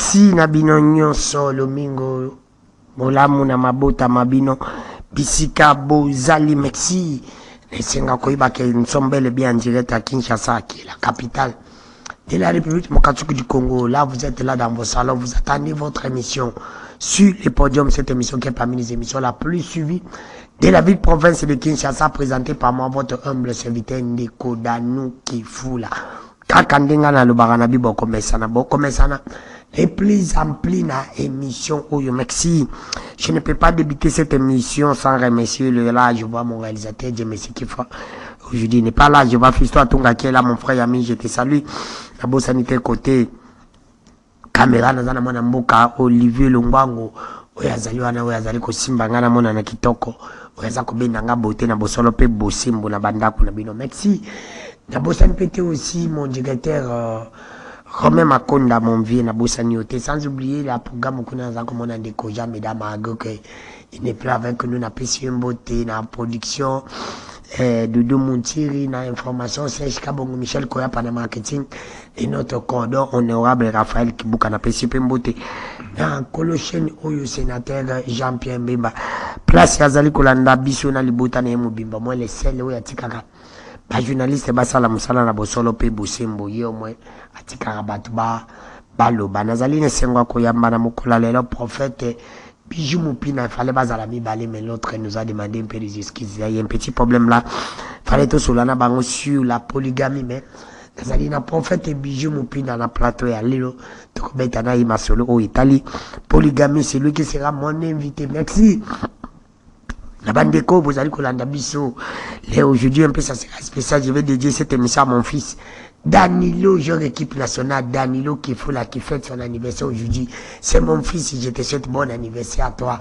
Merci Nabino Nyonso Lomingo Molamu na Mabota Mabino Bisika Bozali merci. Senga Koiba que nous sommes bel et bien en direct à Kinshasa, qui est la capitale de la République démocratique du Congo. Là, vous êtes là dans vos salons, vous attendez votre émission sur le podium. Cette émission qui est parmi les émissions la plus suivie de la ville province de Kinshasa, présentée par moi, votre humble serviteur Ndeko Danou Kifula. Kakandenga na Lubaranabi Bokomesana. Et plus ampli na émission Oyo merci. Je ne peux pas débuter cette émission sans remercier là, je vois mon réalisateur Dieu merci qui fait. Aujourd'hui n'est pas là, je vois Fisto Tunga qui est là, mon frère ami, je te salue. La bonne sanité côté caméra nazana mwana mboka Olivier Longwango. Oyazali wana oyazali ko simba ngana mona na kitoko. Oyaza ko benda nga bote na bosolo pe bosimbo na bandako na bino. Merci. Na bosani pété aussi mon directeur Romain Makonda, mon vieux, na Bossanioté, sans oublier la programme qu'on a comme on a des koja, mesdames, il n'est plus avec nous, na PC Mbote, na production, Doudou Montiri, na information, Serge Kabongo, Michel Koya, na marketing, et notre cordon honorable Raphaël Kibuka, na PC Mbote, na Colochen, Oyo, sénateur Jean-Pierre Mbemba, place Yazali Kolanda, Bissou, na Libota, na Mubimba, moi, les sels, Oya Tikaka. Ba journaliste basala musala na bosolo pe bosembo yo mwe atikara batu baloba nazali ne sengwa koyamba na mokola lelo prophète Bijou Mupina fallait bazala mibale mais l'autre nous a demandé un peu des excuses. Il y a un petit problème là, fallait tout solana bango sur la polygamie mais nazali na prophète Bijou Mupina na plateau ya lelo to betana ima solo au Italie polygamie c'est lui qui sera mon invité. Merci. La bande de co, vous allez Kolanda Bisso. Là, aujourd'hui, un peu ça sera spécial. Je vais dédier cette émission à mon fils. Danilo, joueur équipe nationale. Danilo qui fête son anniversaire aujourd'hui. C'est mon fils. Je te souhaite bon anniversaire à toi.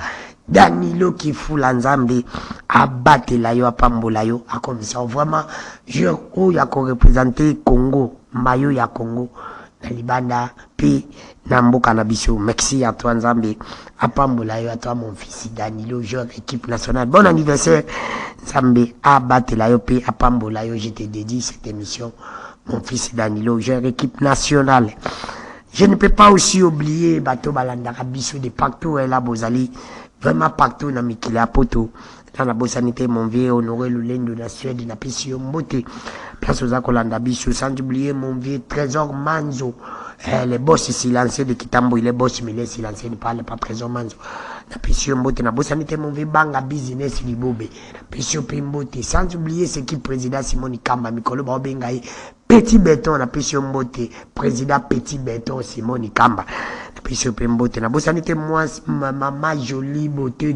Danilo qui fout l'ensemble à battre l'ayo, à pambolayo, à comme ça. Vraiment, joueur où il y a qu'on représenté Congo. Mayo ya Congo. Nalibanda, puis Nambo Canabiso. Merci à toi, Nzambe. À Pambolayo, à toi, mon fils Danilo, joueur équipe nationale. Bon anniversaire, Nzambe. À Batelayo, puis à Pambolayo, je te dédie cette émission. Mon fils Danilo, joueur équipe nationale. Je ne peux pas aussi oublier Bato Balandara Biso de partout, et là, Bozali. Vraiment partout, dans Mikila Poto. Dans la Bossanité, mon vieux, Honoré Lulendo, la Suède, la Pissio Mbote. Place aux Akolanda Biso, sans oublier mon vieux Trésor Manzo. Les boss silencieux de Kitambo, il est boss, mais il est silencieux, ne parle pas Trésor Manzo. La Pissio Mbote, la Bossanité, mon vieux Banga Business Libobe. La Pissio Mbote, sans oublier ce qui président Simoni Kamba, Mikolo Baobengaï. Petit béton, la Pissio Mbote. Président Petit béton, Simoni Kamba. La Pissio Mbote, la Bossanité, moi, maman jolie beauté,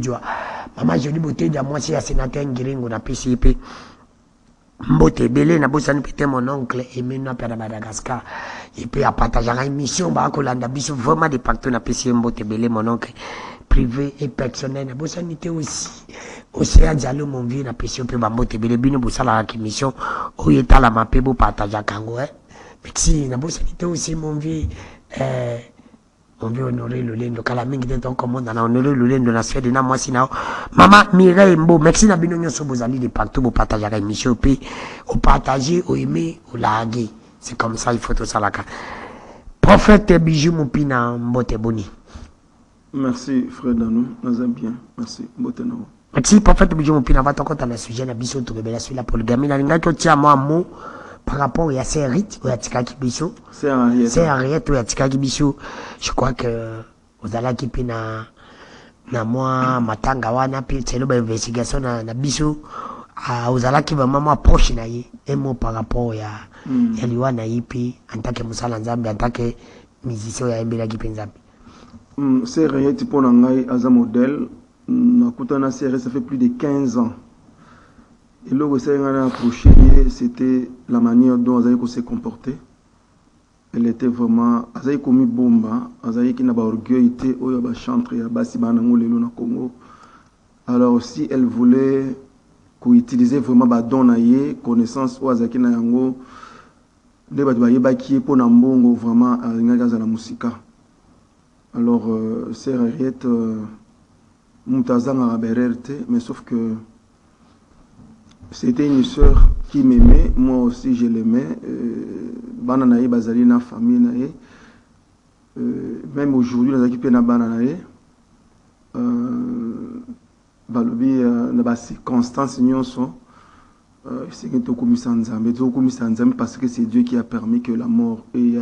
maman jolie beauté, moi, c'est la sénateur Ngiringo, la PCP. Mbote Belé, na bosani pété mon oncle, et maintenant à Madagascar. Et puis à partager une émission, bah, Kolanda Biso, vraiment des partout, na PC Mbote Belé, mon oncle, privé et personnel, na bosani aussi. Océan Diallo, mon vieux, na PC Mbote Belé, bino bosala la émission, où il est à la mapé, pour partager Kango, hein. Merci, na bosani aussi, mon vieux, on veut honorer le lendo. Kalamingi de ton commande, on a honoré le lendo, na Suède, na moi, sinon. Maman, Mireille Mbo, merci na bino nyoso bozali de partout, pour partager la émission, puis, au partager, au aimer, au laguer. C'est comme ça, il faut tout ça là. Prophète Bijou Mupina, Mbote Boni. Merci, frère Danou, nous aimons bien. Merci, Mbote Nao. Merci, prophète Bijou Mupina, va t'en compte à la sujet, na biso, tout rebelle, sur la polygamie, na linga, tu as moi un mot. Par rapport à ces rites, ou à Tikaki Bisso, c'est Ariette, ou à Tikaki Bisso, je crois que vous allez qui na moi, matanga wana, puis c'est l'investigation na Bisso, vous allez qui vraiment approche na y, un mot par rapport à Yaliwa na yipi, en tant que Moussala Nzambi, en tant que musicien, ya Mbela qui Nzambi. C'est Ariette pour Nangai, as un modèle, na série, ça fait plus de 15 ans. Et là où elle a approché, c'était la manière dont elle s'est comportée. Elle était vraiment, elle a commis bomba, elle a qui n'a pas orgueil, elle a chanté, elle a basi banango lelo na Congo. Alors aussi, elle voulait qu'on utilise vraiment ba don naie, connaissance ou azaki na yango, de ba ba qui est pour nambongo vraiment à l'ingaza la musique. Alors c'est Ariette, Moutazanga a bererte, mais sauf que c'était une sœur qui m'aimait, moi aussi je l'aimais. Bananaï Bazali na famille naïe. même aujourd'hui nous avons na banana balobi na ba circonstances nyonso c'est que tokomisa nzambe parce que c'est Dieu qui a permis que la mort et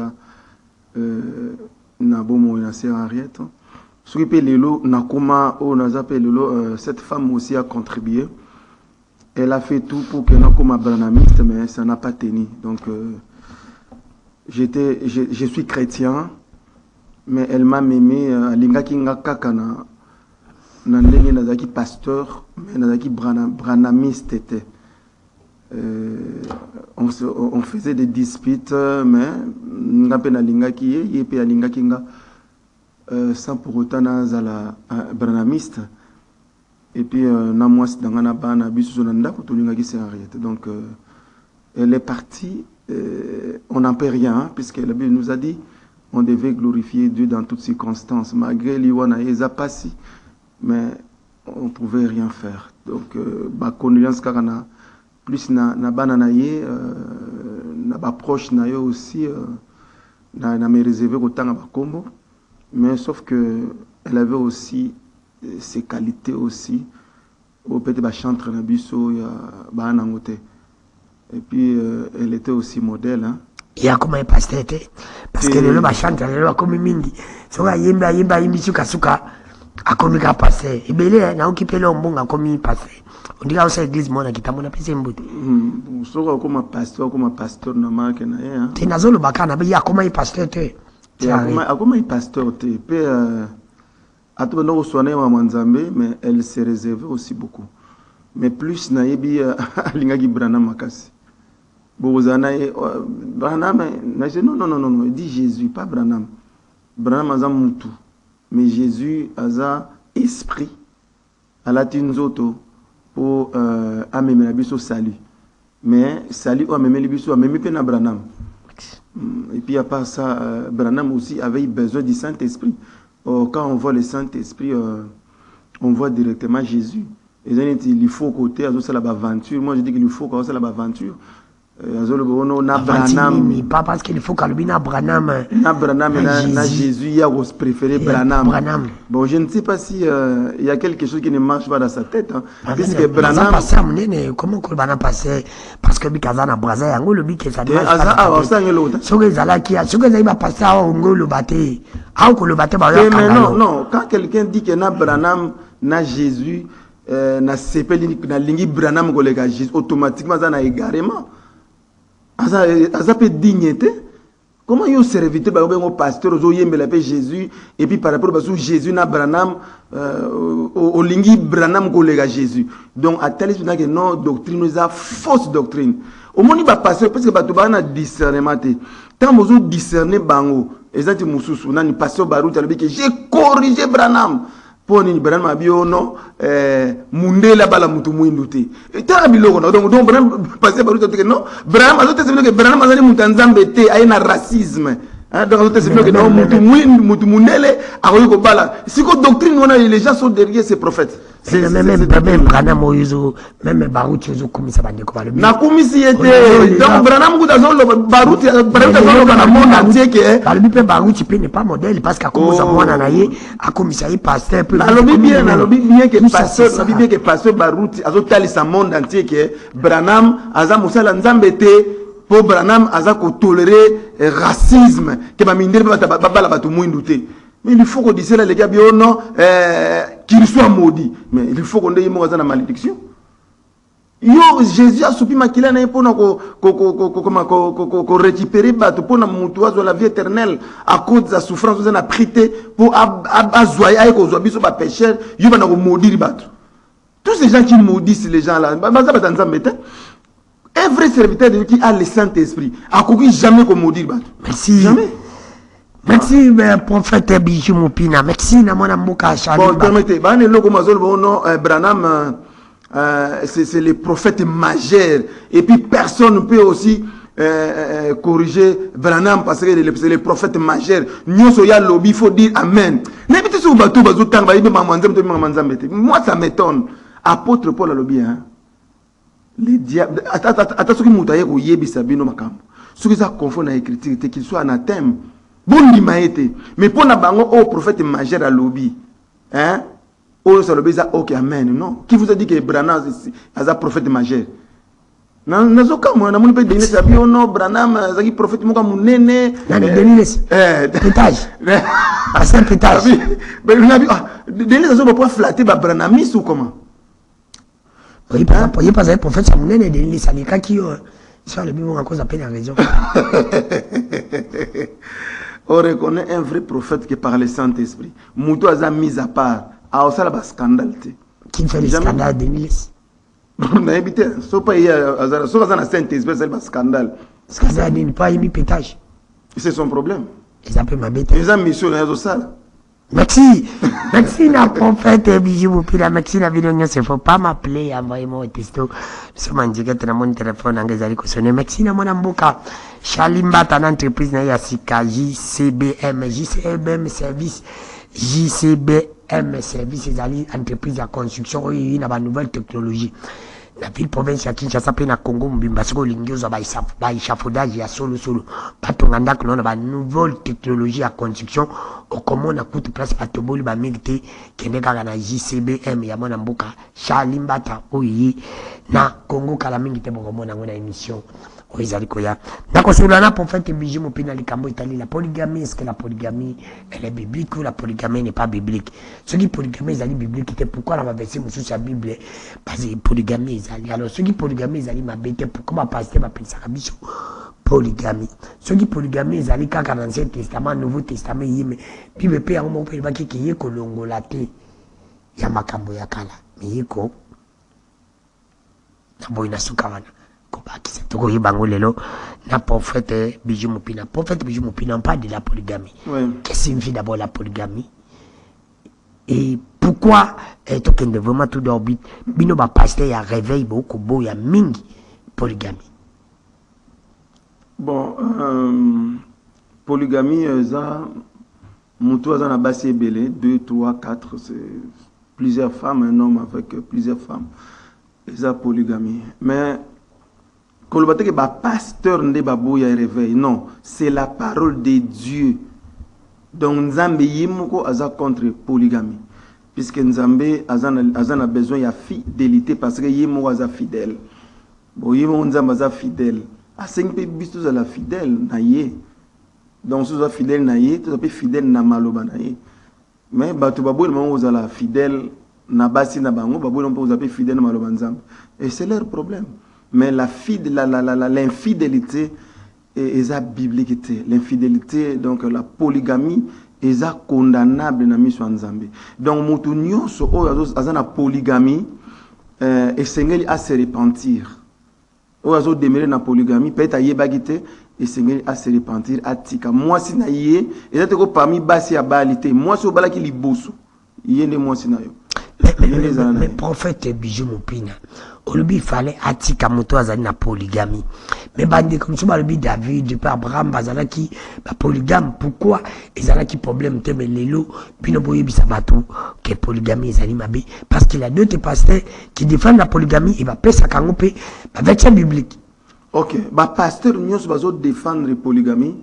na bomo na sœur Henriette ce qui peut lelo nakoma o nazape lelo cette femme aussi a contribué. Elle a fait tout pour que nakoma branamiste mais ça n'a pas tenu donc je suis chrétien mais elle m'a aimé alingaki nga kaka na ndenge nazaki pasteur mais nazaki branamiste était on faisait des disputes mais nga pe nalingaki ye pe alingaki nga sans pour autant nazala branamiste et puis na mwasi danga na bana biso na ndako tolingaki c'est Henriette donc elle est partie on n'en peut rien hein, puisque la Bible nous a dit on devait glorifier Dieu dans toutes circonstances malgré l'iwana eza pasi mais on pouvait rien faire donc ba condoléances karana plus na bana na ye na ba proche na yo aussi na me réservé autant ba kombo mais sauf que elle avait aussi ses qualités aussi au peut-être ba chantre na biso ya ba nangote et puis elle était aussi modèle hein ya koma e pasteur parce que le ba chante le comme mingi so ya yimba suka akomi ka pasteur ebele na okipela ombonga akomi pasteur on dit aussi église mona kitamona pese mbuti so comme pasteur na marque na ye hein te nazolo bakana ba ya koma e pasteur te akoma e pasteur te pe atoba no soigner ma nzambe mais elle se réservait aussi beaucoup mais plus na yebi alinga ki Branham makasi bozana Branham non il dit Jésus pas Branham aza mutu mais Jésus aza esprit ala tinzoto pour amemela biso salut mais salut o amemeli biso amemi pe na Branham et puis à part ça Branham aussi avait besoin du Saint-Esprit. Quand on voit le Saint-Esprit on voit directement Jésus et il faut côté azo sala ba aventure moi je dis qu'il faut qu'on sala ba aventure azo le bono na Branham pas parce qu'il faut qu'albi na Branham na Jésus il a préféré Branham bon je ne sais pas si il y a quelque chose qui ne marche pas dans sa tête hein puisque Branham passé comment que bana passé parce que bikaza na braza yango le bike ça so que zala ki so que zaiba passer au ngolo baté au ko le baté ba non quand quelqu'un dit que na Branham na Jésus na sepeli na lingi Branham kolega Jésus automatiquement ça na égarément ça peut dignité comment yo serviteur ba bengo pasteur zo yembela pe Jésus et puis par rapport à Jésus na Branham au lingi Branham kolega Jésus donc à tel point que non doctrine nous a fausse doctrine au moni ba pasteur parce que ba to ba na discernement te tant bozo discerner bango ezati mususu nani pasteur baruta lobi que j'ai corrigé Branham pour ni Branham abio non mundela bala mutu muindu te eta biloko donc Branham pasteur baruta te non Branham azote se que Branham azali mutanzambe te ayena racisme hein donc azote se que non mutu mundele akoyi ko bala siko doctrine wana les gens sont derrière ces prophètes c'est même Branham oyo même baruti ozo komisa bande ko balobi na komisi yete donc Branham kuta zo baruti zo na monde entier que balobi pe baruti pe n'est pas modèle parce qu'à komisa mwana na ye a komisa ye pasteur pe nalobi bien que pasteur nalobi bien que pasteur baruti azo talisa monde entier que Branham aza musala nzambe te po Branham aza ko tolérer racisme que ba mindele ba bala batu mwindu te. Mais il faut qu'on dise là les gars bien non qu'il soit maudit mais il faut qu'on ait moi dans la malédiction yo Jésus a soupi makila na pour ko récupérer bato pour na mutu azo la vie éternelle à cause de la souffrance vous en a prité pour azoyer ay ko zo biso ba pécheur yo ba na ko maudire bato tous ces gens qui maudissent les gens là baza batanza mbete un vrai serviteur de Dieu qui a le Saint-Esprit a koki jamais ko maudire bato merci jamais. Merci prophète Bijou Mopina. Merci na mona mboka Charlie. Bon permettez, ba ne loko mazol bono Branham c'est le prophète majeur et puis personne ne peut aussi corriger Branham parce que c'est le prophète majeur. Nyoso ya lobby faut dire amen. N'habite sur bateau bazo tang ba ibe mamanzam to mamanzam. Moi ça m'étonne. Apôtre Paul a lobby hein. Les diables ata soki mutaye ko yebisa bino makambo. Soki ça confond na écriture qu'il soit anathème. Bon limaete. Mais pour na bango au prophète majeur à lobby. Hein? Oh, ça lobby ça OK amen. Non. Qui vous a dit que Branham est un prophète majeur? Non, nazoka moi na moni pe Denis sabi ono Branham zaki prophète mo ka munene. Nani Denis? Pétage. Ah c'est un pétage. Mais on a vu Denis ça va pas flatter ba Branamis ou comment? Oui, il pas un prophète ça munene Denis ça ni kaki yo. Ça le bibo à cause à peine en raison. On reconnaît un vrai prophète qui parle le Saint-Esprit. Moutou a mis à part. Ah, ça là, scandale. Qui fait le scandale de Nilis? On a évité. Sauf pas le Saint-Esprit, c'est le scandale. Scandale n'est pas émis pétage. C'est son problème. Ils ont pu m'habiter. Ils ont mis sur les salles. Merci. Merci, la prophète bijou. Puis la merci, la vidéo, il ne faut pas m'appeler, envoyez-moi au testo. Je suis en direct dans mon téléphone, en gazali sonner. Merci, na mon amboka. Chalimba, ton entreprise, na yasika, JCBM service. JCBM service, c'est entreprise de construction, il y a une nouvelle technologie. La ville province ya Kinshasa pe na Congo mbimba siko lingiozo ba échafaudage ya solo pas ton anda que ba nouvelle technologie à construction au comment na coûte place pa toboli ba milité kende kaka na JCBM ya mona mboka Chalimbata oyi na Congo kala mingi te boko mona ngona émission oizali koya ndako solo na prophète bijou mopina likambo itali la polygamie. Est-ce que la polygamie elle est biblique ou la polygamie n'est pas biblique? Ce qui polygamie est biblique c'était pourquoi la verset mususu la Bible parce que polygamie alors ceux qui polygamie ils allaient m'abêter pourquoi ma pasteur m'appelle ça biso polygamie. Ceux qui polygamie ils allaient quand l'Ancien Testament Nouveau Testament yime Bible pe en mon pays baki ki yeko longolate ya makambo ya kala mais yeko na boy na sukawana ko baki c'est to ko yibango lelo na prophète bijou mopina on parle de la polygamie. Oui. Qu'est-ce que signifie d'abord la polygamie? Et pourquoi est-ce que vraiment tout d'orbite bino ba pasteur ya réveil beaucoup beau ya mingi polygamie? Bon, polygamie ça mutu za na basi belé 2 3 4 c'est plusieurs femmes, un homme avec plusieurs femmes. Et ça polygamie. Mais quand le que ba pasteur ne ba boya réveil, non, c'est la parole de Dieu. Donc Nzambe yimoko aza contre polygamie. Puisque Nzambe a besoin de fidélité parce que yimoko aza fidèle. Bon yimoko Nzambe aza fidèle. A 5 pe bistu za la fidèle na ye. Donc sous fidèle na ye, tu peux fidèle na maloba na ye. Mais batu babo le moment la fidèle na basi na bango babo on peut fidèle na maloba Nzambe. Et c'est leur problème. Mais l'infidélité est biblique. L'infidélité, donc la polygamie, est condamnable dans la mission Nzambe. Donc, Moutounion, sur la polygamie, et Seigneur à se repentir. Oazo demeurer dans la polygamie, peut-être à Yébagité, et Seigneur à se repentir, à Tika. Moi, si na yé, et là, tu es parmi Bassi à Balité. Moi, si au Balaki Liboso, yé ne moi si na yo. Mais prophète bijou mopina olobi fallait atika moto azali na polygamie mais bande comme ça olobi David par Abraham bazalaki ba polygame pourquoi ezalaki problème te mais lelo bino boyebisa bato que polygamie ezali mabe parce qu'il y a d'autres pasteurs qui défendent la polygamie et va pesa kango pe ba verset biblique. OK, ba pasteur nyos bazo défendre la polygamie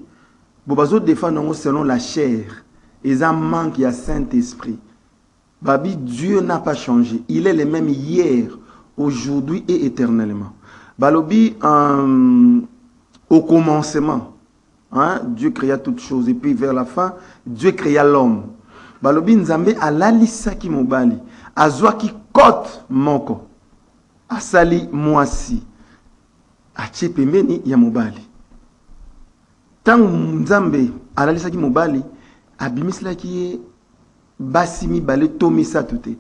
bo bazo défendre selon la chair et un manque ya Saint-Esprit. Babi, Dieu n'a pas changé. Il est le même hier, aujourd'hui et éternellement. Balobi, au commencement, hein, Dieu créa toutes choses. Et puis vers la fin, Dieu créa l'homme. Balobi, Nzambe, alalisa ki mobali. Azwa ki kote moko. Asali mwasi. Ache pembeni ya mobali. Tangu Nzambe, alalisa ki mobali, abimisla ki basimi balé tomi sa touté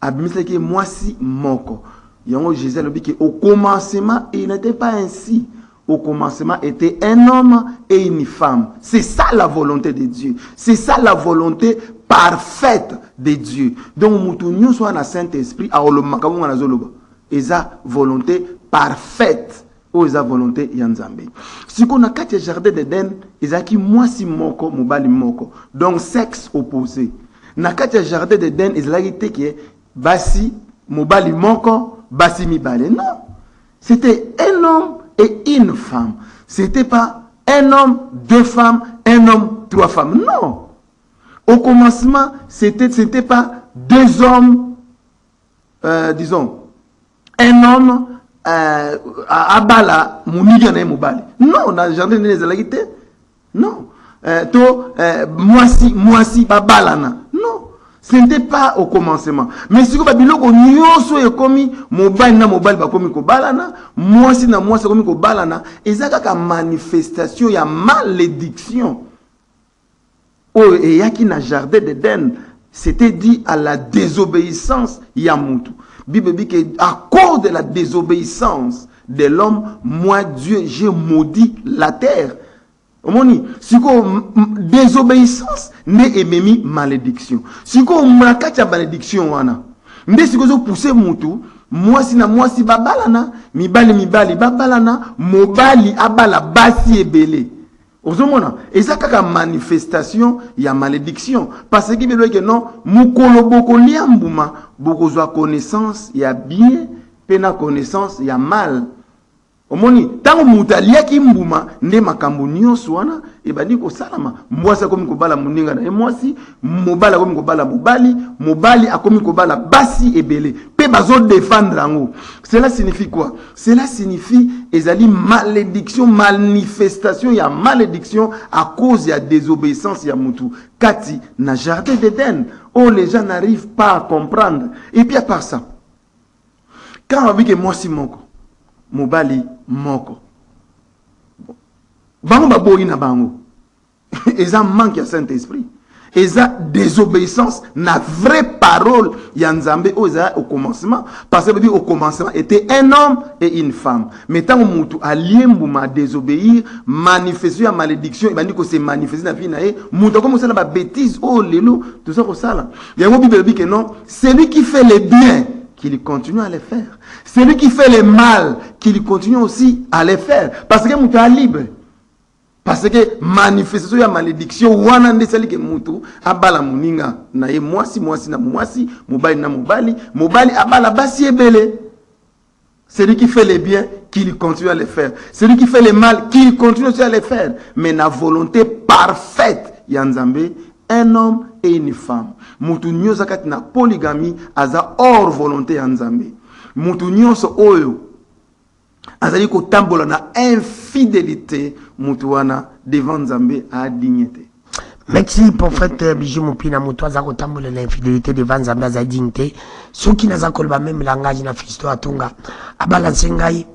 abimisla ki mwasi moko yango Jésus a dit au commencement il n'était pas ainsi. Au commencement était un homme et une femme. C'est ça la volonté de Dieu, c'est ça la volonté parfaite de Dieu. Donc mutunyo soit na Saint-Esprit a olomaka na zoloba eza volonté parfaite ou eza volonté ya Nzambe. Si qu'on a quatre jardin d'Éden ezaki mwasi moko mobali moko, donc sexe opposé. Na kati jardin d'Éden ezalaki te ke basi mobali moko basi mibale. Non, c'était un homme et une femme. C'était pas un homme, deux femmes, un homme, 3 femmes. Non. Au commencement, c'était pas 2 hommes, disons, un homme à Bala, Mounigan et Moubali. Non, dans le jardin des Alagité. Non. Moi si, Babalana. Non. Ce n'était pas au commencement. Mais si vous avez dit que commis mobile na mobile ba komi ko balana, moi si na moi c'est komi ko balana, et ça ka manifestation ya malédiction. Oh et yaki na jardin d'Éden, c'était dit à la désobéissance ya mutu. Bible dit que à cause de la désobéissance de l'homme, moi Dieu j'ai maudit la terre. Omoni, si ko désobéissance ne ememi malédiction. Si ko mrakacha malédiction wana. Nde si ko zo pousser mutu, moi si babalana, mibali babalana, mobali abala basi ebele. Ozomona, et ça kaka manifestation ya malédiction parce que Bible dit que non, mukolo boko liambuma, boko zo connaissance ya bien, pena connaissance ya mal. Omoni tango mutalia ki mbuma nde makambo nyonso wana ebandi ko salama mwasi akomi ko bala muninga na mwasi mobala akomi ko bala mobali akomi ko bala basi ebele pe bazo défendre ango. Cela signifie quoi? Cela signifie ezali malédiction, manifestation ya malédiction à cause ya désobéissance ya mutu kati na jardin d'Éden. Oh, les gens n'arrivent pas à comprendre. Et puis à part ça, quand on dit que mwasi moko mobali moko bango baboyi na bango eza manque ya Saint-Esprit, eza désobéissance na vraie parole ya Nzambe au commencement, parce que au commencement était un homme et une femme, mais tant que mutu aliembuma désobéir manifestation ya malédiction et bandi ko se manifester na vie na ye mutu comme ça na ba bêtise oh lelo tout ça ko sala yango Bible dit que non, celui qui fait le bien qu'il continue à les faire. Celui qui fait le mal, qu'il continue aussi à les faire. Parce que mutu est libre. Parce que manifestation ya malédiction, wana nde sali ke mutu abala muninga na ye mwasi na mwasi, mobali na mobali abala basi ebele. Celui qui fait le bien, qu'il continue à les faire. Celui qui fait le mal, qu'il continue aussi à les faire. Mais la volonté parfaite ya Nzambe, un homme et une femme. Mutu nyoso kati na polygamie aza hors volonté ya Nzambe. Mutu nyoso oyo azali ko tambola na infidélité, mutu wana devant Nzambe a dignité. Merci prophète Bijou Mupina mutu aza ko tambola na infidélité devant Nzambe a dignité. Soki naza koloba même langage na fisto atunga abala sengai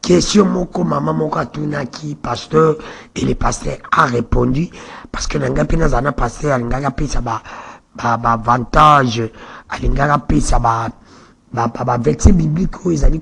question moko maman moko atunaki pasteur et le pasteur a répondu parce que nanga pena zana pasteur alingaka pesa ba avantage alingaka pesa ba verset biblique où ils allaient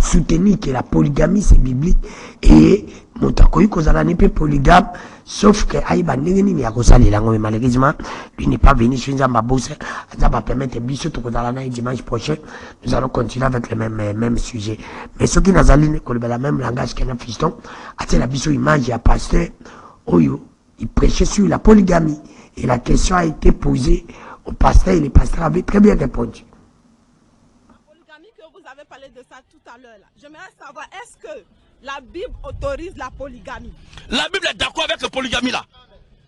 soutenir que la polygamie c'est biblique et motakoyi kozala ne pe polygame sauf que aïba ndenge nini ya kosalela ngo malheureusement lui n'est pas venu sur Nzamba bosse ça va permettre biso to kozala na dimanche prochain nous allons continuer avec le même sujet mais ceux qui nazali ne koleba la même langage que na fiston atie la biso image ya pasteur oyo il prêchait sur la polygamie et la question a été posée au pasteur et le pasteur avait très bien répondu. La polygamie que vous avez parlé de ça tout à l'heure là, j'aimerais savoir est-ce que la Bible autorise la polygamie? La Bible est d'accord avec la polygamie là.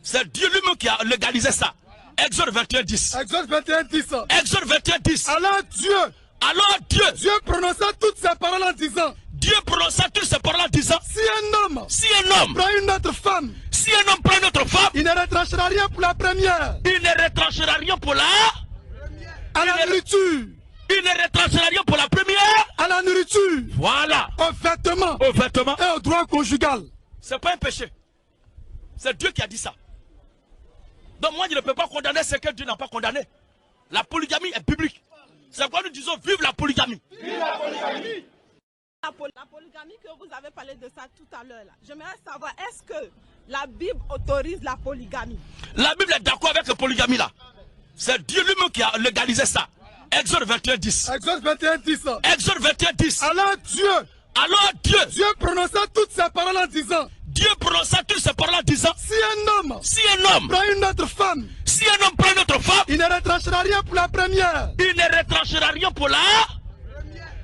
C'est Dieu lui-même qui a légalisé ça. Exode 21, 10. Exode 21, 10. Exode 21, 10. Alors Dieu prononça toutes ces paroles en disant. Dieu prononça toutes ces paroles en disant. Si un homme prend une autre femme. Si un homme prend une autre femme. Il ne retranchera rien pour la première. Il ne retranchera rien pour la. À la nourriture. Il ne retranchera rien pour la première. À la nourriture. Voilà. Au vêtement. Et au droit conjugal. C'est pas un péché. C'est Dieu qui a dit ça. Donc moi je ne peux pas condamner ce que Dieu n'a pas condamné. La polygamie est biblique. C'est pourquoi nous disons vive la polygamie. Vive la polygamie. La polygamie que vous avez parlé de ça tout à l'heure là, j'aimerais savoir est-ce que la Bible autorise la polygamie? La Bible est d'accord avec la polygamie là. C'est Dieu lui-même qui a légalisé ça. Exode 21, 10. Exode 21, 10. Exode 21, 10. Alors Dieu prononça toutes ces paroles en disant. Dieu prononça toutes ces paroles en disant. Si un homme prend une autre femme. Si un homme prend une autre femme. Il ne retranchera rien pour la première. Il ne retranchera rien pour la.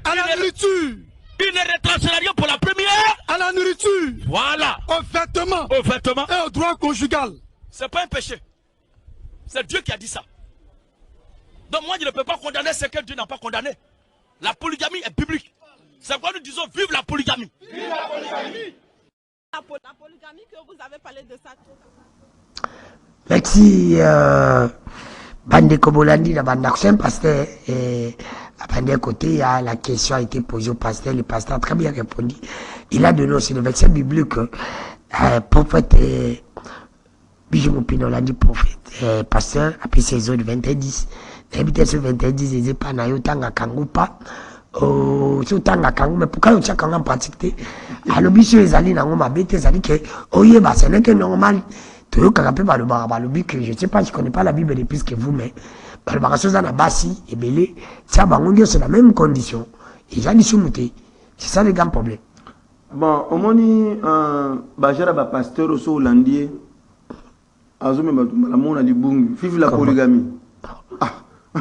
À la nourriture. Il ne retranchera rien pour la première. À la nourriture. Voilà. Aux vêtements. Aux vêtements. Et au droit conjugal. C'est pas un péché. C'est Dieu qui a dit ça. Donc moi, je ne peux pas condamner ce que Dieu n'a pas condamné. La polygamie est biblique. C'est pourquoi nous disons vive la polygamie. Vive la polygamie. La polygamie que vous avez parlé de ça. Merci. Bande Kobolandi, la bande d'action, pasteur. À bande côté, la question a été posée au pasteur. Le pasteur a très bien répondu. Il a donné aussi le verset biblique. Prophète, Bijou Pino l'a dit prophète, pasteur, après saison de 21-10. Habité sur 21-10, ils n'étaient pas na yotanga kangupa. Sur tanga kangu, mais pourquoi yotanga kangu en pratique? Alors, monsieur, les alliés n'ont pas bête, ça dit que, oh, bah, ce n'est que normal. Tu veux qu'un peu par le barabalubi, que je ne sais pas, je ne connais pas la Bible depuis que vous, mais, par le barasso, ça n'a pas si, et belé, ça, c'est la même condition. Et j'ai dit soumouté. C'est ça le grand problème. Bon, au moins, j'ai un pasteur au Hollandais. Azome Batumala, vive la polygamie. Ah,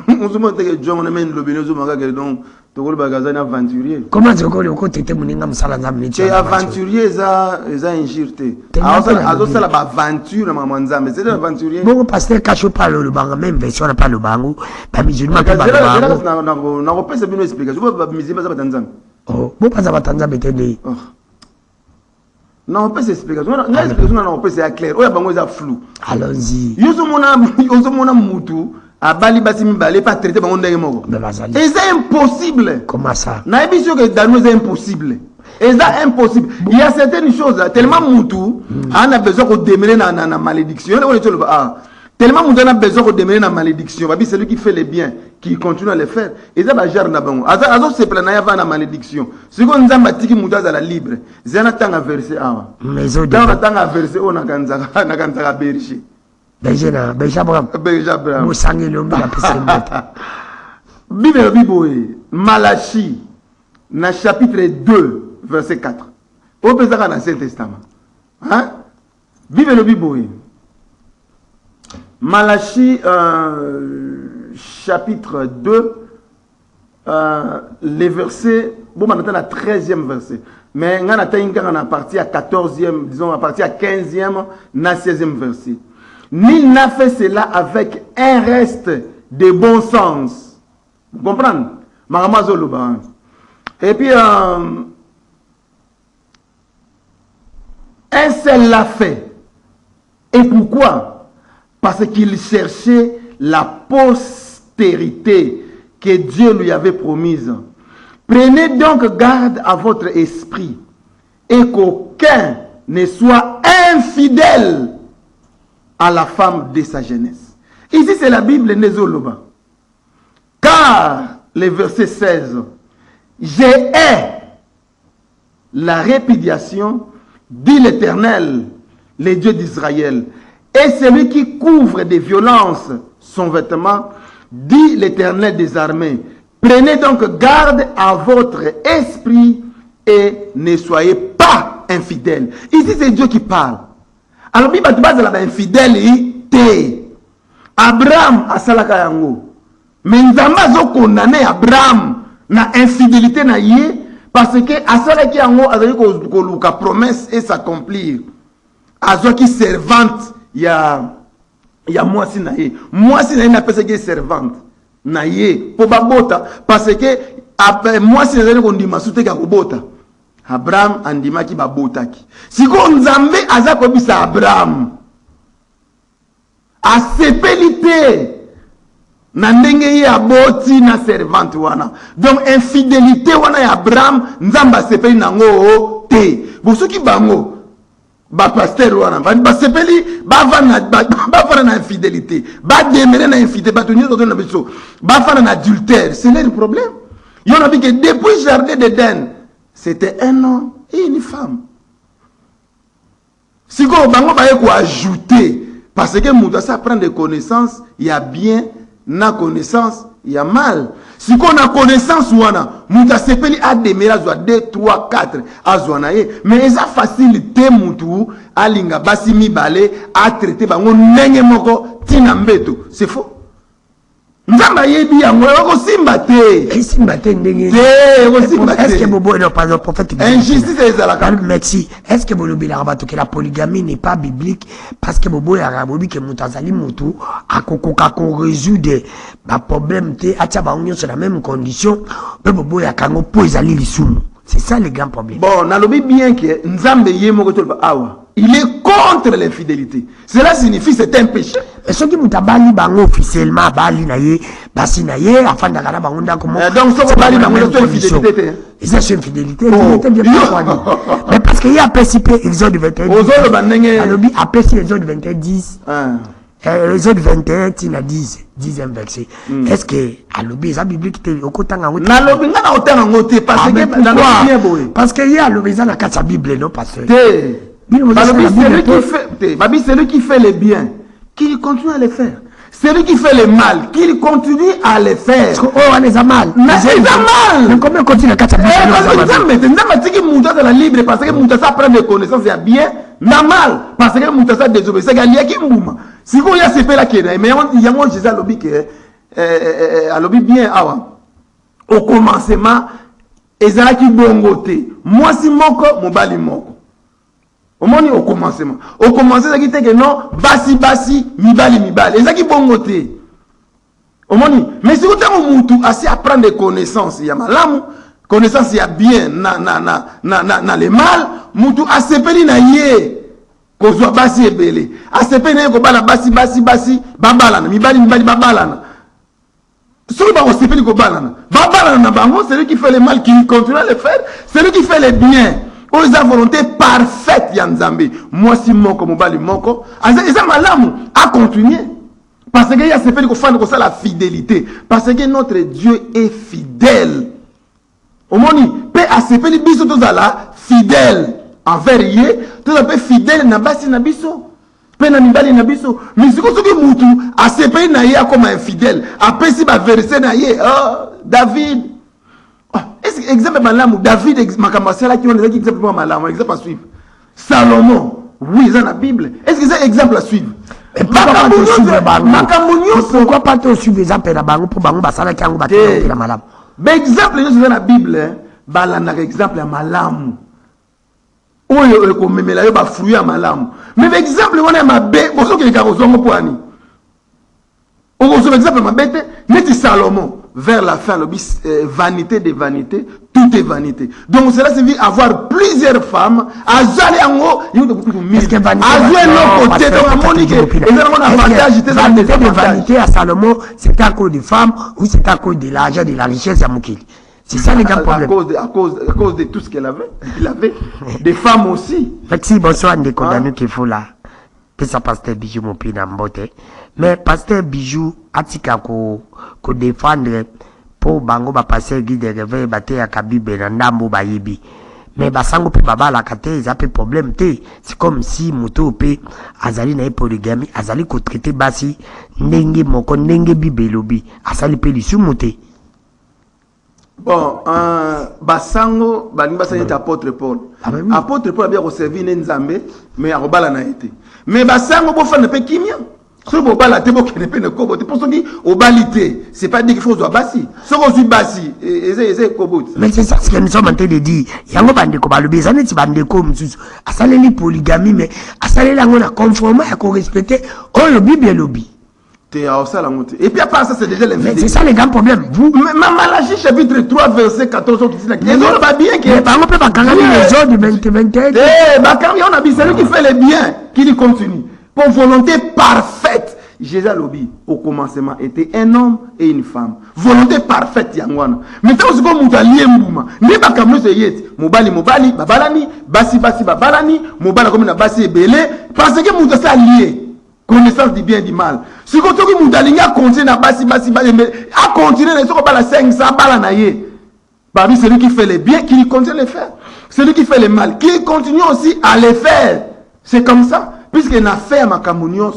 on se montre que John amène le bénézo magasin donc tu bagazana aventurier. Comment tu connais au côté de mon ingam salanzam? C'est aventurier ça injurté. Alors ça la aventure mamanzam, c'est aventurier. Bon pasteur cache pas le bango même version pas le bango, pas musulman pas bango. Na repose bien explication. Pas musulman ça tanzam. Oh, bon pas ça tanzam betende. Non, on peut s'expliquer. On peut c'est clair. Oya bango est flou. Allons-y. Yoso mona mutu a bali basi mbale pas traiter bango ndenge moko. Et c'est impossible. Comment ça? Na émission que dans nous c'est impossible. Et c'est impossible. Il y a certaines choses tellement mutu on a besoin de démêler na malédiction. Tellement mutu on a besoin de démêler na malédiction. Babi celui qui fait les biens qui continue à les faire. Et ça va gérer na bango. Azo se plana ya va na malédiction. Ce qu'on nzamba tiki mutu azala libre. Zena tanga verset awa. Mais au tanga verset on a kanzaka berger. Benjana, Benjabram. Benjabram. Moussangi l'homme la pisse. Bible Biboé, Malachie, na chapitre 2, verset 4. Au Pesaka dans l'Ancien Testament. Hein? Bible Biboé. Malachie, chapitre 2, les versets, bon, on attend la 13e verset. Mais on a parti à 14e, disons, à partir à 15e, na 16e verset. Nul n'a fait cela avec un reste de bon sens. Vous comprenez? Et puis, un seul l'a fait. Et pourquoi? Parce qu'il cherchait la postérité que Dieu lui avait promise. Prenez donc garde à votre esprit et qu'aucun ne soit infidèle à la femme de sa jeunesse. Ici, c'est la Bible Nézoloba. Car, le verset 16, j'ai la répudiation, dit l'Éternel, le Dieu d'Israël, et celui qui couvre de violence son vêtement, dit l'Éternel des armées. Prenez donc garde à votre esprit et ne soyez pas infidèles. Ici, c'est Dieu qui parle. Alors, il y a une infidélité. Abraham a salaka yango. Mais nous avons condamné Abraham na infidélité na yé parce que a salaki yango a la promesse et s'accomplir. A qui servante ya moi si na yé. Moi si na yé n'a pas que servante na yé pour babota parce que moi si na yé qu'on dit masute ka kubota. Abraham andimaki babotaki. Siko nzambe aza kobisa Abraham a sepelité na ndenge ya boti na servante wana. Donc infidélité wana ya Abraham nzamba sepeli nango te. Bosoki bango ba pasteur wana ba sepeli ba vana na infidélité, ba demere na infidélité, ba tenir dans na biso, ba fana na adultère, c'est le problème. Il y en a vu que depuis jardin d'Éden c'était un homme et une femme. Si vous avez ajouter, parce que Moussa ça prend des connaissances, il y a bien, na connaissance, il y a mal. Si on a connaissance, Moussa sepeli a déméré à 2, 3, 4, à Zouanaye, mais ça facilite Moutou, à linga basimi balé, à traiter bango nenge moko tinambeto. C'est faux. Nzamba yebi yango ko simba te. Simba te ndenge. Ko simba te. Est-ce que Bobo non pas le prophète? Injustice ezalaka. Merci. Est-ce que Bolobi la rabato que la polygamie n'est pas biblique parce que Bobo ya rabobi que mutazali mutu akokoka ko résoudre ba problème te atia ba union sur la même condition pe Bobo ya kango po ezali lisumu. C'est ça le grand problème. Bon, nalobi bien que Nzambe yemo ko awa. Il est contre l'infidélité. Cela signifie que c'est un péché. Et ce qui moutabali bango officiellement bali na ye, basi na ye, afin de garder bango ndako mo. Donc ce que bali bango c'est infidélité. Et ça c'est infidélité. Mais parce qu'il y a participé Exode 21. Ozolo bandenge. Alobi a participé Exode 21 10. Exode 21 tina 10 10e verset. Est-ce que alobi ça biblique te okotanga ngote? Na lobi nga na otanga ngote parce que na lobi bien boy. Parce que y a alobi ça na katsa Bible non parce que celui qui fait le bien, qu'il continue à le faire. Celui qui fait le mal, qu'il continue à le faire. Oh, on est mal. Mais c'est mal. Mais comment continue à catcher? Parce que libre parce que Moutassa prend des connaissances, il y a bien, normal. Parce que Moutassa désobéit. C'est qu'il y a qui mouma. Si vous y a CP là qui est, mais il y a mon Jésus à l'objet que, à l'objet bien, au commencement, Ezra qui bongoté. Moi si moko, mon bali moko. Au moment au commencement. Au commencement, ça qui était que non, basi, mibali. Et ça qui bongoté. Au moment, mais si vous avez un moutou, assez à prendre des connaissances, il y a malamu, connaissance, il y a bien, na le mal, moutou, assez peli na yé, qu'on soit basi et belé. Assez peli na yé, qu'on bala basi, babalana, mibali, babalana. Celui qui fait le mal, c'est lui qui fait le mal, qui continue à le faire, c'est lui qui fait le bien. Aux volonté parfaite Yanzambi. Moi si moko mobali moko, ça malamu à continuer. Parce que il y a ces faits qu'on fait ça la fidélité. Parce que notre Dieu est fidèle. Au monde peut accepter les biso tous là fidèle envers yé, tout à fait fidèle na basi na biso. Pe na mibali na biso. Mais si que mutu accepter na yé comme infidèle, après si ba verser na yé, oh David. Est-ce que exemple malamu David makamasa qui on dit exemple malamu exemple à suivre Salomon oui c'est dans la Bible est-ce que c'est exemple à suivre pourquoi pas te suivre exemple na bango pour bango basala ki yango batela malamu mais exemple c'est dans la Bible balana exemple ya malamu oyo ko memela yo ba fruit ya malamu mais exemple on a mabe boso ke ka kozongo poani on reçoit exemple mabete neti Salomon. Vers la fin, vanité de vanité, tout est vanité. Donc cela signifie avoir plusieurs femmes, à Zali en haut, vanité de vanité à Salomon, c'est à cause des femmes ou c'est à cause de l'argent, de la richesse à Moukili. C'est ça les grands problèmes. À cause de tout ce qu'elle avait, il avait des femmes aussi. Merci, bonsoir, des condamnés qu'il faut là. Que ça pasteur Bijou mon pays n'ambote. Mais pasteur Bijou atika ko défendre pour bango ba passer guide de réveil ba te ya kabibe na ndambo ba yebi. Mais basango pe baba la kate ils a pe problème te. C'est comme si moto pe azali na polygamie azali ko traiter basi ndenge moko ndenge bibelobi azali pe lisumuté. Bon, basango balingi basani apôtre Paul. Apôtre Paul a bien servi Nzambe mais a robala na été. Mais basango bo fa ne pe kimia. Ce bo bala te bo kene pe ne kobo te pour ce qui obalité, c'est pas dire qu'il faut soit basi. Ce qu'on suis basi et kobo. Mais c'est ça ce que nous sommes en train de dire. Yango bande ko balobi ça neti bande ko msusu. Asaleli polygamie mais asaleli ngo na conformer à ko respecter oh le Bible lobby. Et puis après ça, c'est déjà l'infidélité. C'est ça les grands problèmes. Vous, Malachie chapitre 3, verset 14, les autres va bien que. On peut pas canaliser les autres de 21. On a dit celui qui fait le bien, qui continue. Pour volonté parfaite. Jésus lobby au commencement était un homme et une femme. Volonté parfaite Yangwana. Maintenant c'est comme Moutali Mbouma. Ne pas comme le yet. Mobali babalani, basi babalani, mobala comme na basi belé parce que Moutasa lié. Connaissance du bien et du mal. Si vous avez un continue à basi, à continuer les autres, à 500 balles à naïe. Parmi celui qui fait le bien, qui continue à le faire. Celui qui fait le mal, qui continue aussi à le faire. C'est comme ça. Puisqu'il a fait ma communion,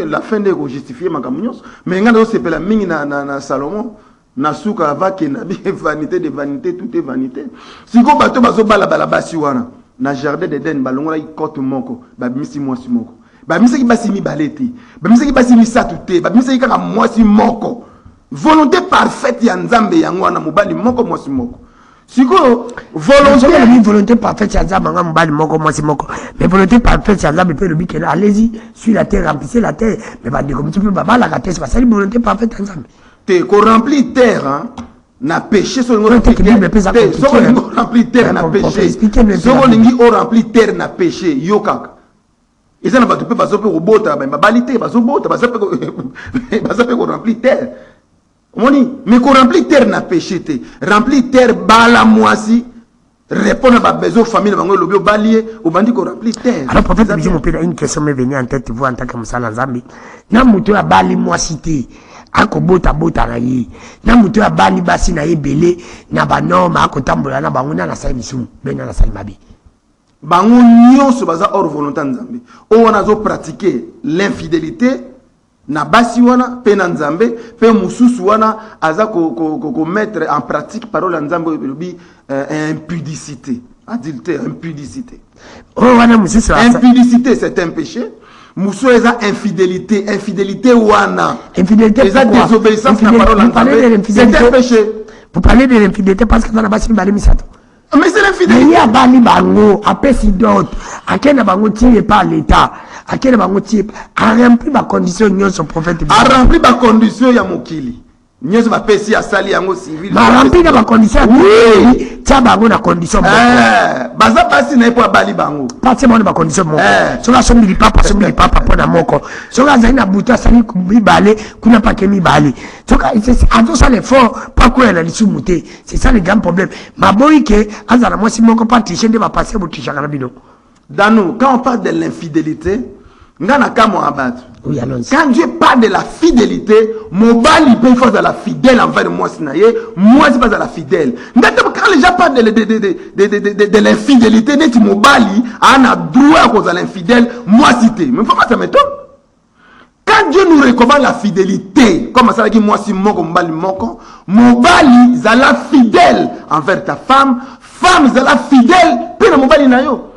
la fin de justifier ma communion. Mais il y a aussi la mine na Salomon. Na souka va que na vanité de vanité, tout est vanité. Si vous avez un basi wana, na jardin d'Eden, balongola ikote moko, babimisi mwasi moko. Ba misaki basi mi baleti ba misaki basi mi satute ba misaki kaka mwasi moko volonté parfaite ya nzambe yango wana mobali moko mwasi moko. Siko volonté parfaite ya nzambe nga mobali moko mwasi moko. Mais volonté parfaite ya nzambe peut le but que allez-y sur la terre, remplissez la terre. Mais pas comme tu peux pas la gâter, c'est pas ça la volonté parfaite ya nzambe. Te ko rempli terre hein. Na péché so ngo rempli terre na péché. So lingi o rempli terre na péché yo kaka. Eza na bato pe bazo pe robota ba balité bazo bota bazo pe ko rempli terre. Moni mais ko rempli terre na péché te. Rempli terre bala mwasi répondre à ba besoin famille bango lobio balier au bandi ko rempli terre. Alors peut-être que je me pose une question me venir en tête vous en tant que musala nzambi. Na muto ya bali mwasi te. Ako bota na ye na muto ya bali basi na ye belé na ba norme ako tambola na bango na sa émission ben na sa mabi bango nyonso baza hors volonté nzambe o wana zo pratiquer l'infidélité na basi wana pe na nzambe pe mususu wana aza ko mettre en pratique parole nzambe bi impudicité adultère impudicité o wana mususu impudicité c'est un péché. Mousso eza infidélité wana. Infidélité. Eza désobéissance à la parole. C'est un péché. Vous parlez de l'infidélité parce que dans la base bali misato. Mais c'est l'infidélité. Mais il y a bali bango, après si d'autres, à quel bango tiré par l'État, à quel bango tiré, a rempli ma condition nyon son prophète. A rempli ma condition ya mokili. Nyon va pesi à sali yango civil. Ma rempli ma condition. Oui. Tia bango na condition. Baza pasi na pour bali bango. Pasi bango na condition moko. Soka sombi papa pona moko. Soka zaina buta sali mi balé, kuna pa ke mi balé. Soka ando ça l'effort pas quoi na lisumuté. C'est ça le grand problème. Ma boy ke azana moi si moko pas tricher de va passer pour tricher kana bino. Dans quand on parle de l'infidélité, ngana kamo abat. Oui, quand Dieu parle de la fidélité, mobali peut faire de la fidèle envers moi sinaye, moi c'est pas de la fidèle. Quand les gens parlent de l'infidélité, net mobali a droit à cause de l'infidèle, moi cité. Mais comment ça m'étonne? Quand Dieu nous recommande la fidélité, comme ça dit moi si moko mobali moko, mobali zala fidèle envers ta femme, femme zala fidèle, puis le mobali na yo.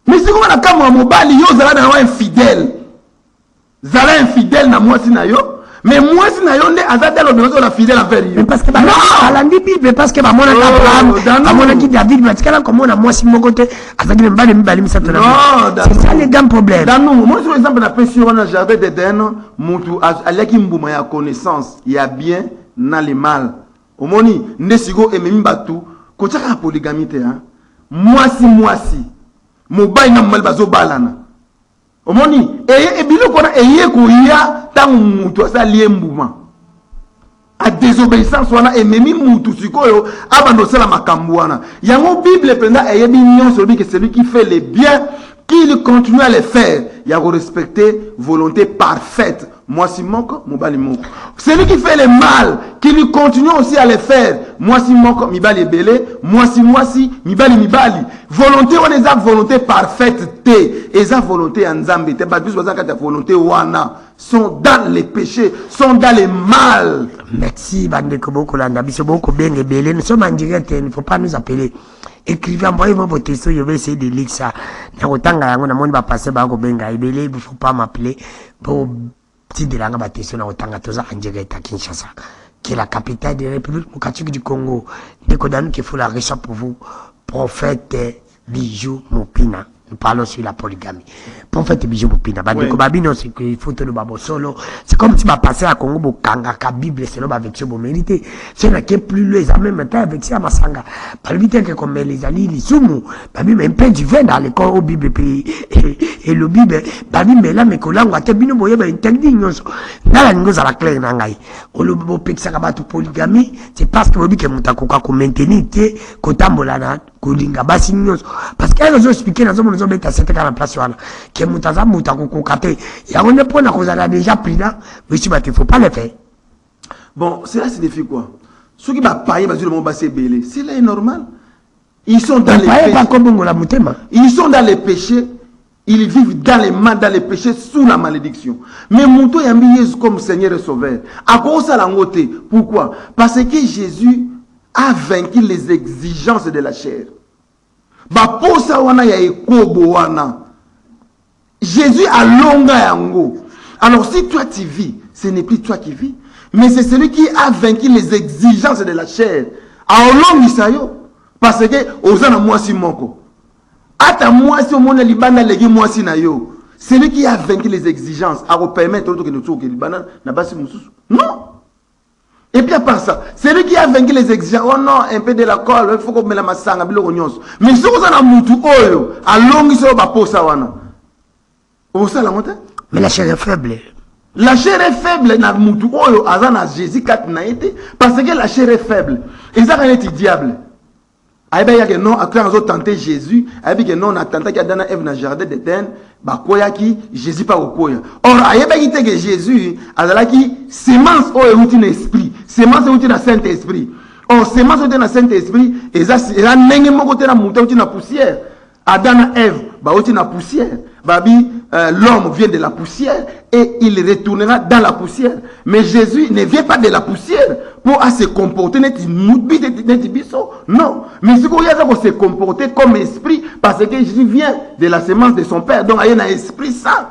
Mais si on a comme mobali yo zala na infidèle. Zala infidèle na moi si na yo. Mais moi si na yo ne azadel on la fidèle envers yo. Mais parce que alandi bible parce que ba mona Abraham, ba mona ki David, parce que là comme on a moi si mon côté azadel mbali mbali misato na. C'est ça le grand problème. Dans nous, moi sur exemple na pesi on a jardin d'Éden, mutu alaki mbuma ya connaissance, il y a bien na le mal. Omoni ndesigo ememi batu ko tshaka polygamie te hein. Moi si mobali na mbali bazo balana. Omoni et bilo kona eye ko ya tangu mutu asali mbuma a désobéissance wana ememi mutu sikoyo abando sala makambo wana yango bible penda eye binyon celui que celui qui fait les biens qu'il continue à les faire il y a respecter volonté parfaite moi si moko mobali moko celui qui fait le mal qui lui continue aussi à les faire moi si moko mibali belé moi si mibali volonté on est volonté parfaite te eza volonté en nzambe te ba bis bazaka volonté wana sont dans les péchés sont dans les mal. Merci bandeko boko landa biso boko benge belé nous sommes en direct il ne faut pas nous appeler. Écrivez, envoyez-moi vos textos, je vais essayer de lire ça. Nakotanga yango na moni ba passer ba ko benga ibele il faut pas m'appeler pour petit de la bâtisse na otanga toza en direct à Kinshasa qui est la capitale de la République démocratique du Congo. Décodano qui faut la recherche pour vous prophète Bijou Mopina. Nous parlons sur la polygamie. Prophète Bijou Mopina. Bandeko babino c'est que il faut te le babo solo. C'est comme si ma passé à Congo bokanga ka Bible c'est le avec ce bon mérité. C'est là qui plus le examen maintenant avec ça masanga. Balbite que comme les ali li sumu. Babi même peine du vin dans les corps au Bible et le Bible. Babi mais là mais kolango ate bino boye ba interdit nyonso. Ndala ngoza la clair na ngai. Olo bo pekisa ka batu polygamie, c'est parce que bobi ke mutakoka ko maintenir te ko tambola na kolinga basi nyonso. Parce que elles ont expliqué dans un beta c'était quand la place wana que mutaza mutako kate ya on ne pona ko za déjà pris là mais si il faut pas le faire. Bon cela signifie quoi? Ceux qui va payer parce que le monde va se belé c'est là normal. Ils sont dans les péchés. Ils sont dans les péchés. Ils vivent dans les mal, dans les péchés, sous la malédiction. Mais Mouto Yambi Jésus comme Seigneur et Sauveur. À cause de la montée. Pourquoi? Parce que Jésus a vaincu les exigences de la chair. Baposa wana ya ekobo wana. Jésus a longa yango. Alors si toi tu vis, ce n'est plus toi qui vis. Mais c'est celui qui a vaincu les exigences de la chair. Aolongisa yo. Parce que ozana mwasi moko. Ata mwasi omona libanda legi mwasi na yo. Celui qui a vaincu les exigences a permettre que nous trouvions libanda na basi mususu. Non. Et puis à part ça, celui qui a vaincu les exigences, oh non, un peu de la colle, il faut qu'on mette la massanga, biloko nyonso. Mais si vous avez mutu oyo, alongisa ba posa wana. Vous savez la montagne? Mais la chair est faible. La chair est faible na mutu oyo azana Jésus kat na été parce que la chair est faible. Et ça est diable. Aïba ya que non après on a tenté Jésus, aïba que non on a tenté qu'il a dans Ève dans jardin d'Éden, ba koya ki Jésus pas koya. Or aïba ki que Jésus azala ki semence oyo outi na esprit, semence outi na Saint-Esprit. Or semence outi na Saint-Esprit, et ça ndenge moko te na mutu outi na poussière. Adam et Ève ba outi na poussière. Babi, l'homme vient de la poussière et il retournera dans la poussière. Mais Jésus ne vient pas de la poussière pour se comporter. Non. Mais si vous se comporter comme esprit, parce que Jésus vient de la semence de son père. Donc il y a un esprit saint.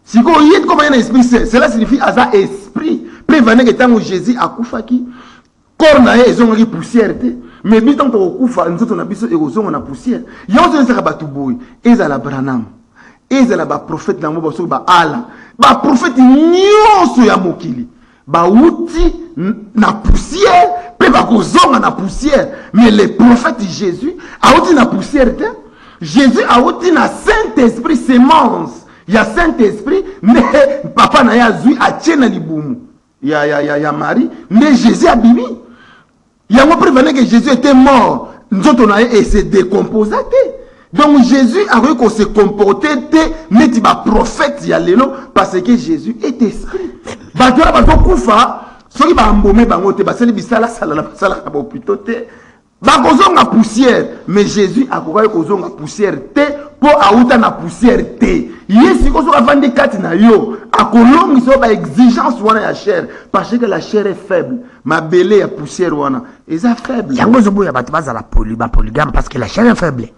Si vous êtes comme un esprit saint, cela signifie qu'il y a un esprit. Prévenez que tant Jésus a koufaki, corps na ye ezongi poussière te. Mais bien tant que kufa nzoto na biso ezonga na poussière. Yozo nzaka batuboy, ezala Branham. Ezala ba prophète na mbo so ba ala. Ba prophète nyonso ya mokili. Ba uti na poussière, pe ba kozonga na poussière. Mais le prophète Jésus a uti na poussière te. Jésus a uti na Saint-Esprit semence. Ya Saint-Esprit mais papa na ya zui a tiena libumu. Ya Marie, mais Jésus a bibi. Il y a un prévenu que Jésus était mort. Nous autres, et s'est décomposé. Donc Jésus a vu qu'on se comportait, mais il va prophète, parce que Jésus est esprit. Bateau, bateau, koufa, ceux qui va embaumer, c'est le bisala, sala, plutôt, bakozonga na poussière, mais Jésus a couru kozonga poussière, pour autant na poussière, Yesi ko so avandi kati na yo akolongi so ba exigence wana ya chair parce que la chair est faible ma belé ya poussière wana eza faible yango zo boya bato bazala polygame parce que la chair est faible.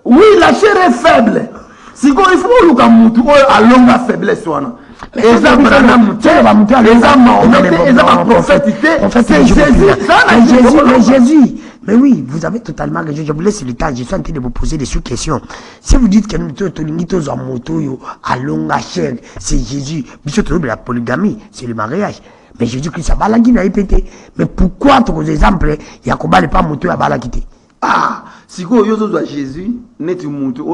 Oui, la chair est faible. Si ko il faut luka mutu o alonga faiblesse wana eza Branham eza ma prophétité c'est Jésus. Mais oui, vous avez totalement raison. Je vous laisse le temps. Je suis en train de vous poser des sous-questions. Si vous dites que nous sommes en moto, à longue chair, c'est Jésus. La polygamie, c'est le mariage. Mais Jésus-Christ, ça va la guine à répéter. Mais pourquoi, par exemple, il y a pas moto à la quitter? Ah, si vous avez Jésus, net moto,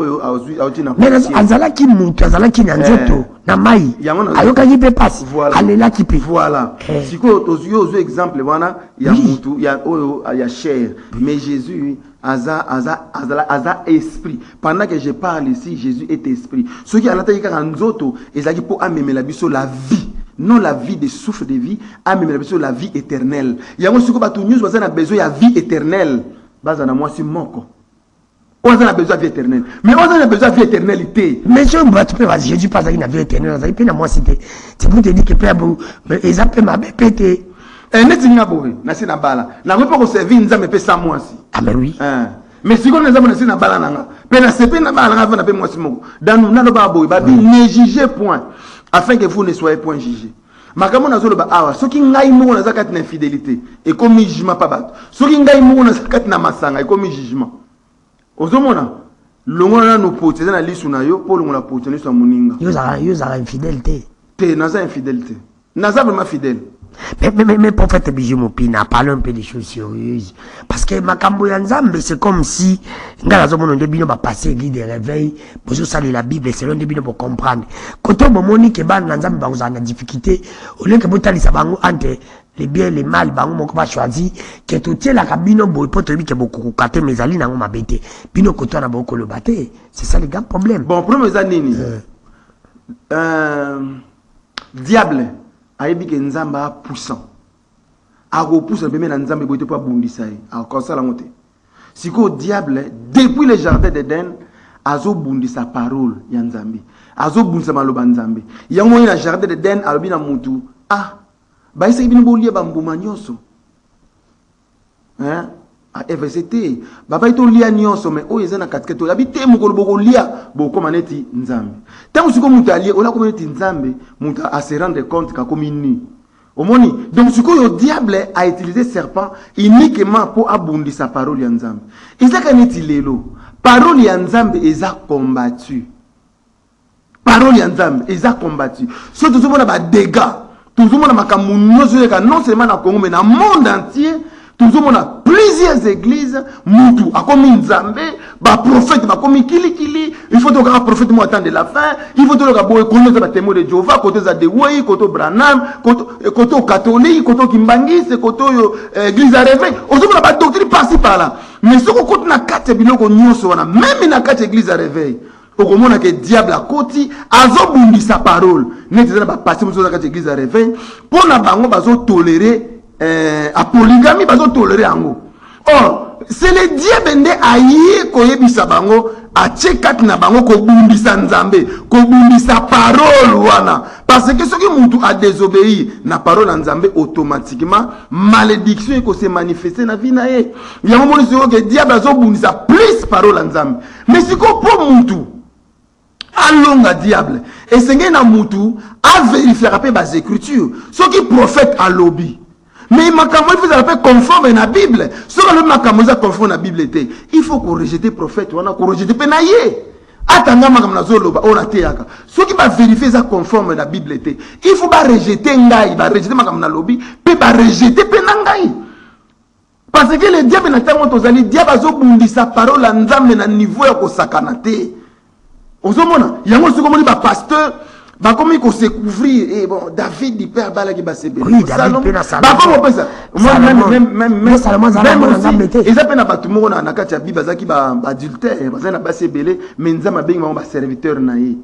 mais azala qui moto, azala qui nanzoto, na mai. Ayoka qui peut passer. Alela qui peut. Voilà. Si vous avez exemple, voilà, il y a moto, il y a chair. Mais Jésus, aza esprit. Pendant que je parle ici, Jésus est esprit. Ce qui a l'attaqué nanzoto, ils pour amener la vie. Non la vie de souffle de vie, amener la vie éternelle. Il y a un besoin de vie éternelle. Bazana moi si moko. On a besoin de vie éternelle. Mais on a besoin de vie éternalité. Mais je ne Jésus pas une vie éternelle. C'est pour te dire que Père, ils appellent ma bébé. Et n'est-ce pas bourré? Nasi na bala. Na pas qu'on servir nous a sans moi si. Ah mais oui. Mais si on nous a nasi na bala nanga. Pena sepe na bala nanga na pe moi si moko. Dans nous na ba bourré. Ba ne jugez point afin que vous ne soyez point jugés. Makamo na zolo ba awa soki ngai mo na zakati na infidélité et comme jugement pas bat soki ngai mo na zakati na masanga et comme jugement ozomona longona no pote na lisu na yo pour longona pote na moninga yo za infidélité te na za infidélité na za vraiment fidèle. Mais prophète Bijou Mopina parle un peu des choses sérieuses parce que makambo ya nzambe c'est comme si ngala zo mono ndebino ba passer guide de réveil bozo sali la Bible c'est l'on ndebino pour comprendre quand on moni que ban nzambe ba uzana difficulté au lieu que botali sa bango entre les biens les mal bango moko ba choisi que tout la kabino boy poto bi ke beaucoup kate mezali nango mabete bino koto na boko le baté c'est ça les grands problèmes. Bon problème za nini diable ayebi ke nzamba puissant ako pousse be na nzambe boite pa bundisa ye ako sala ngote siko diable depuis le jardin d'Éden azo bundisa parole ya nzambe azo bundisa maloba nzambe yango na jardin d'Éden alobi na mutu ba isa ibini bolie ba mbuma nyonso a FCT baba ito lia nyonso mais o yeza na katiketo habite mukolo boko lia boko maneti nzambe tangu siko mutu alie ola ko maneti nzambe mutu a se rendre compte ka komi ni Omoni. Donc ce que le diable a utilisé serpent uniquement pour abonder sa parole yanzambe. Et ça quand il est là, parole yanzambe est combattu. Parole yanzambe est combattu. Surtout tout le monde a des dégâts. Tout le monde a non seulement dans le Congo mais dans le monde entier. Tout le monde a plusieurs églises. Moutou a commis Nzambe, bah prophète a commis kili. Il faut que le prophète moi attendre la fin. Il faut que le connaître les témoins de Jéhovah, côté Zadeway, côté Branham, côté catholique, côté Kimbangis, côté église à réveil. On se voit la doctrine par-ci par-là. Mais ce qu'on compte na quatre biloko nyonso wana, même na quatre églises à réveil. Au moment que diable a côté, azobundi sa parole. N'est-ce pas passer sur la quatre églises à réveil pour na bango bazo tolérer à polygamie bazo tolérer ango. Or c'est le diable aïe koyebisa bango a tchekat na bango ko bundisa nzambe ko bundisa parole wana parce que ce que mutu a désobéi na parole nzambe automatiquement malédiction ko se manifester na vie na ye ya mo moni que diable azo bundisa plus parole nzambe mais si ko pour mutu alonga diable et c'est na mutu a vérifier rapper bas écriture ce qui prophète a lobby. Mais il faut conforme à la Bible. Si on est conforme à la Bible, il faut qu'on rejette le prophète, qu'on rejette le pénaillé. Attendez, on a théâtre. Ce qui va vérifier ça conforme à la Bible, il faut pas rejeter Ngaï, va rejeter ma lobby, puis va rejeter Penangaï. Parce que le diable n'a pas le diable a zobundi sa parole à un niveau à sakanate. On se demande, il y a un second pasteur. Bah comme il faut se couvrir et bon David dit père bala qui va se bénir. Oui, David peut na Salomon. Bah comment on peut ça? Moi même Salomon et ça peut na pas tout le monde na kati ya Bible bazaki ba adultère, bazana ba se belé mais nzama benga ba serviteur na ye.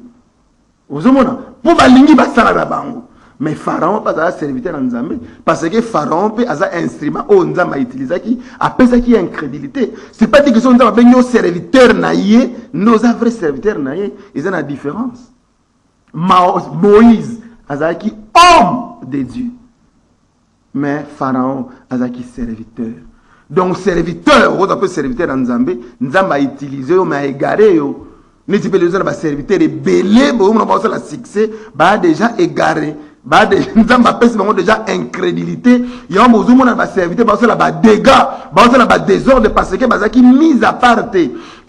Ozomona pour ba lingi ba sala na bango. Mais Pharaon pas un serviteur en Nzambe parce que Pharaon peut avoir un instrument au Nzamba utiliser qui appelle ça qui est incrédulité. C'est pas dit que son Nzamba benga serviteur na ye, nos vrais serviteurs na ye, ils ont la différence. Moïse azaki homme de Dieu mais Pharaon azaki serviteur. Donc serviteur on appelle serviteur en Nzambe Nzamba utilisé mais égaré yo ne tu peux les autres serviteur et belé bon on va la succès bah déjà égaré bah Nzamba pèse déjà incrédulité il y a un besoin on va serviteur bah ça la dégâts bah ça la désordre parce que bah qui mise à part.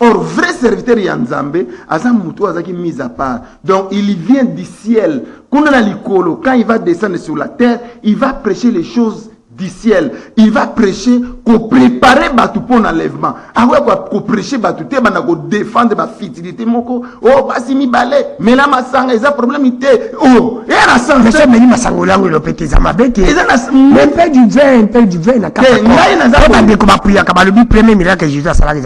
Or, vrai serviteur Nzambe, Azamuto Azaki mis à part. Donc, il vient du ciel. Quand il va descendre sur la terre, il va prêcher les choses du ciel. Il va prêcher qu'on prépare Batou pour l'enlèvement. Ah ouais, qu'on prêcher Batou, qu'on défendre ma fidélité. Oh, basi mi balé. Mais là, ma sang, il y a un problème. Oh, et la sang. Mais c'est même ma sangolango, le petit Zamabé. Mais un peu du vin, la carte. Il y a le premier miracle que Jésus a salé.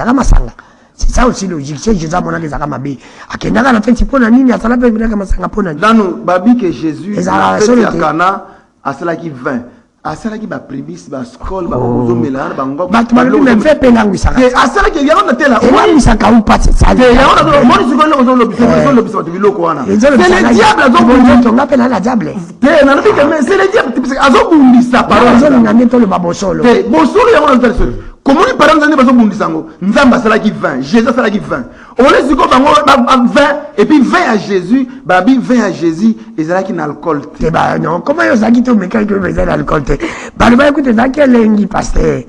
C'est ça aussi logique. C'est Jésus mon ami Zakamabé. A Kendaga na fait pour la ligne, à ça la paix comme ça pour dans nous babi que Jésus a fait à Cana à cela qui vint. À cela qui va prémisse va scroll va ozo mélange va ngok. Bah tu m'as dit même fait pénangu ça. À cela qui y a on était là. Oui, ça ka ou pas c'est ça. Il y a on moi je suis ozo lobi ça tu loko wana. C'est le diable azo bundi on appelle la diable. C'est le diable azo bundi sa parole. Azo ngami to le babosolo. Bosolo ya on a comment les parents n'ont pas besoin de sango? Nzamba c'est là qui vint, Jésus c'est là qui vint. On laisse du coup vint et puis vint à Jésus, babi vint à Jésus et c'est là qui n'a l'alcool. C'est bah non, comment ils ont quitté mais quand ils veulent l'alcool? Bah le bah écoute ça quel lengi pasteur.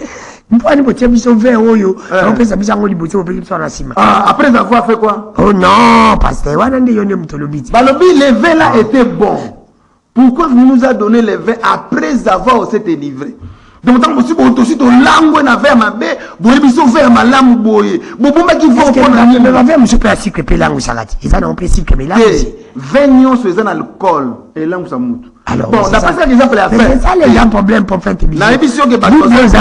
Pourquoi ne peut-il pas sauver oyo? On peut s'habiller en olive on peut sur la cime. Après avoir fait quoi? Oh non, pasteur, on a dit on est mutolobiti. Bah le vin là était bon. Pourquoi vous nous a donné le vin après avoir été délivré? Donc tant que vous aussi de langue na vers ma bé, vous avez besoin faire ma langue boye. Vous pouvez qui vont prendre mais va vers monsieur plastique que langue salati. Ils en ont plastique mais langue. 20 millions sur un alcool et langue ça mout. Alors bon, d'après ça qu'ils ont fait la faire. C'est ça les un problème pour faire tes la émission que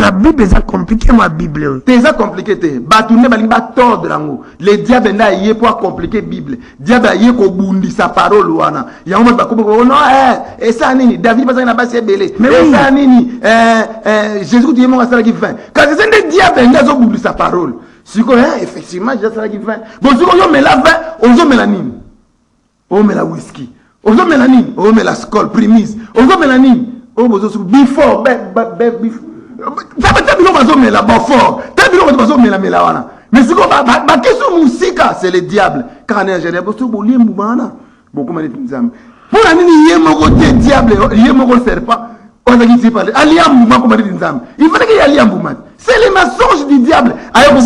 la Bible c'est compliqué moi Bible. C'est ça compliqué te. Ba tourner ba linga tordre lango. Le diable na yé pour compliquer Bible. Diable yé ko bundi sa parole wana. Ya on ba ko non et ça nini David pas na ba c'est belé. Et ça nini Jésus dit mon ça qui fait. Quand c'est des diables na zo bundi sa parole. Si ko effectivement Jésus ça qui fait. Bon si on met la vin, on met la nini. On met la whisky. On met la nini, on met la skol, primise. On met la nini, on met la before, ça va être bien, on met la before. T'as bien, on met la mélawana. Mais c'est quoi, ma question musique, c'est le diable. Car on est ingénieur, parce que vous liez mouvement, beaucoup de gens. Pour la nini, il y a mon côté diable, il y a mon serpent. On a dit parler. Aliambouma, comme on dit Nzam. Il fallait qu'il y ait Aliambouma. C'est les mensonges du diable. C'est de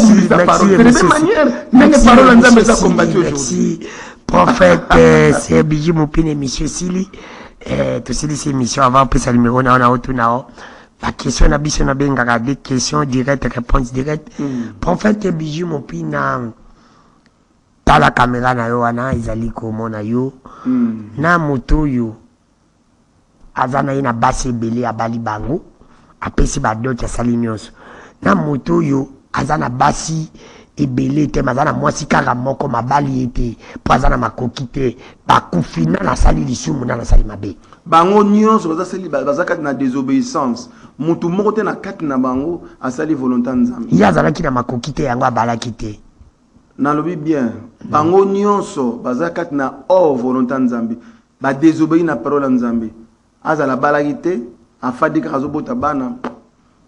cette manière, même les paroles Nzam sont combattues aujourd'hui. Merci, prophète Sergi Moupine, monsieur Sili. Tout Sili, c'est émission avant, puis ça numéro, on a autour. La question n'a pas des questions directes, réponses directes. Prophète Sergi Moupine, dans la caméra, na izali komona yo, na moto yo, azana ina basi belé a bali bango, apesi ba dote sali nyonso. Na moto yo, azana basi ebele te mazana mwasi kaka moko mabali ete, po azana makokite, bakufina na sali lisumu na sali mabe. Bango nyonso baza kati na désobéissance. Moto moko te na kati na bango asali volonté Nzambe. Ya azalaki na makokite yango abalaki te. Nalobi bien, bango nyonso baza kati na hors volonté Nzambe. Ba désobéir na parole Nzambe. Azala balaki te, afadi kaka azobota bana.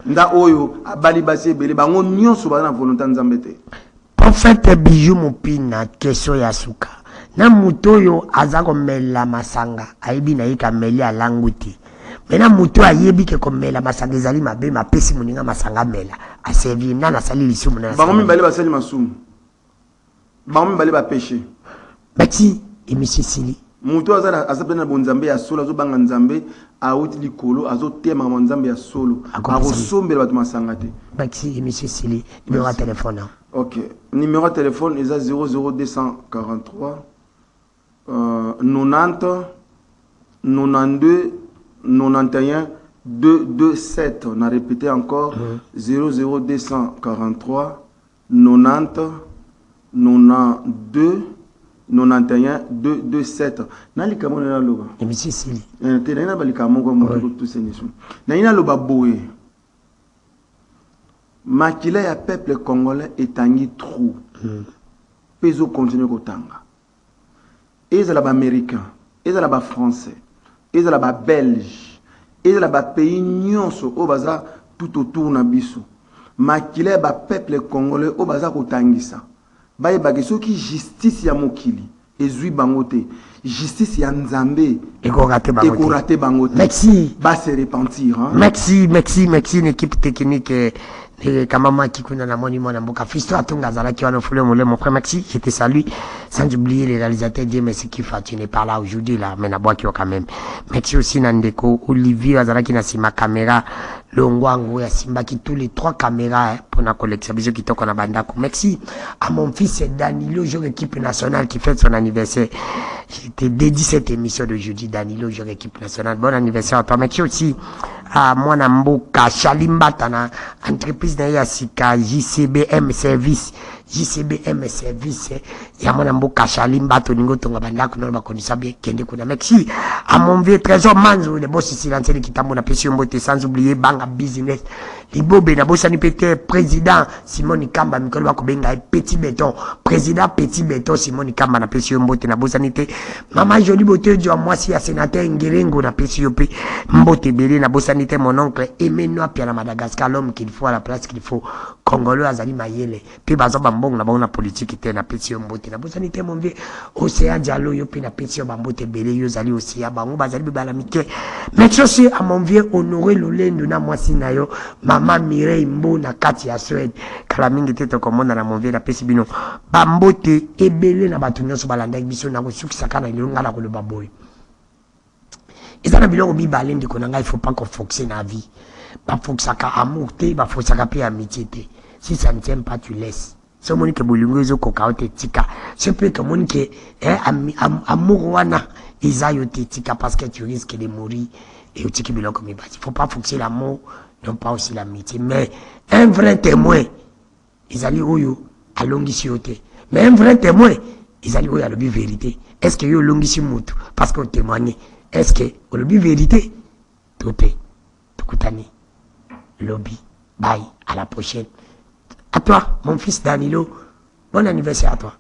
Nda oyo abali basi ebele bango nyonso baza na volonté Nzambe te. Prophète Bijou Mopina question ya suka. Na muto yo aza komela masanga, ayebi na yika meli alangu te. Mena muto ayebi ke komela masanga ezali mabe mapesi muninga masanga mela. Asevi na sali lisumu na. Bango mibale basali masumu. Bango mibale ba péché. Bati et monsieur Sili. Muto azapena na bonzambe ya solo azo banga Nzambe auti likolo azo tema Nzambe ya solo. Akosombela batu masanga te. Bati et monsieur Sili, numéro de téléphone. OK. Numéro de téléphone est 00243 90 92 91 227. On a répété encore 00243 90 92 91 227. Nali kamo na loba. Et monsieur Sili. Te na bali kamo ko mo tout senisou. Na ina loba boye. Makila ya peuple congolais etangi trou. Peso continue kotanga. Ezala ba américain, ezala ba français, ezala ba belge, ezala ba pays nyonso o baza tout autour na biso. Makila ba peuple congolais o baza kotangisa. Baye bagiso ki justice ya mokili ezui bangote. Justice ya Nzambe Ekorate bangote. Merci. Ba se repentir hein. Merci une équipe technique Kamama Kikuna na monument na mboka Fisto Atunga Zalaki wana foule mon frère Maxi, je te salue sans oublier les réalisateurs Dieu merci qui fait tu n'es pas là aujourd'hui là mais na boaki quand même. Merci aussi Nandeko Olivier Azalaki na sima caméra Longwango ya Simbaki tous les 3 caméras pour la collection bisous qui toko na bandako. Merci à mon fils Danilo jour équipe nationale qui fête son anniversaire. Je te dédie cette émission d'aujourd'hui Danilo jour équipe nationale. Bon anniversaire à toi. Merci aussi à moi na mboka Shalimbata na entreprise na ya sika JCBM service ya mwana mboka Shalimbata ningo tonga bandako na bakonisa bien kende kuna. Merci à mon vieux trésor Manzo le boss silencieux kitambo na pesi mbote sans oublier banga business libobe na bossa ni pété président Simon Kamba mikolo bakobenga petit béton président petit béton Simon Kamba na pesi mbote na bossa ni te mama joli bote jo moi si ya sénateur Ngerengo na pesi yope mbote belé na bossa ni te mon oncle Emeno pia na Madagascar l'homme qu'il faut à la place qu'il faut congolais azali mayele pe bazoba mbongo na bona politique te na pesi mbote na bossa ni te mon vieux Océan Diallo yope na pesi mbote belé yo zali aussi ya bango bazali bala mike. Merci aussi à mon vieux Honoré Lolendo na mwasi na yo Mama Mireille Mbo na kati ya Suède kala mingi te tokomona na mon vieux na pesi bino bambote ebele na bato nyonso balanda biso na kosukisa kana ilonga na koloba boy. Ezana biloko mibale ndiko na ngai il faut pas qu'on fonctionne na vie. Ba fonctionner amour te ba fonctionner pe amitié te. Si ça ne tient pas tu laisses. So moni ke bolingo ezo koka te tika. C'est peut que moni ke amour wana ezayo te tika parce que tu risques de mourir et utiki biloko mibale. Il faut pas fonctionner l'amour, non pas aussi l'amitié. Mais un vrai témoin, ezali oyo alongisi yote. Mais un vrai témoin, ezali oyo alobi vérité. Est-ce que yo longisi mutu parce qu'on témoigne? Est-ce que olobi vérité? Tout est tukutani. Lobby. Bye. À la prochaine. À toi, mon fils Danilo. Bon anniversaire à toi.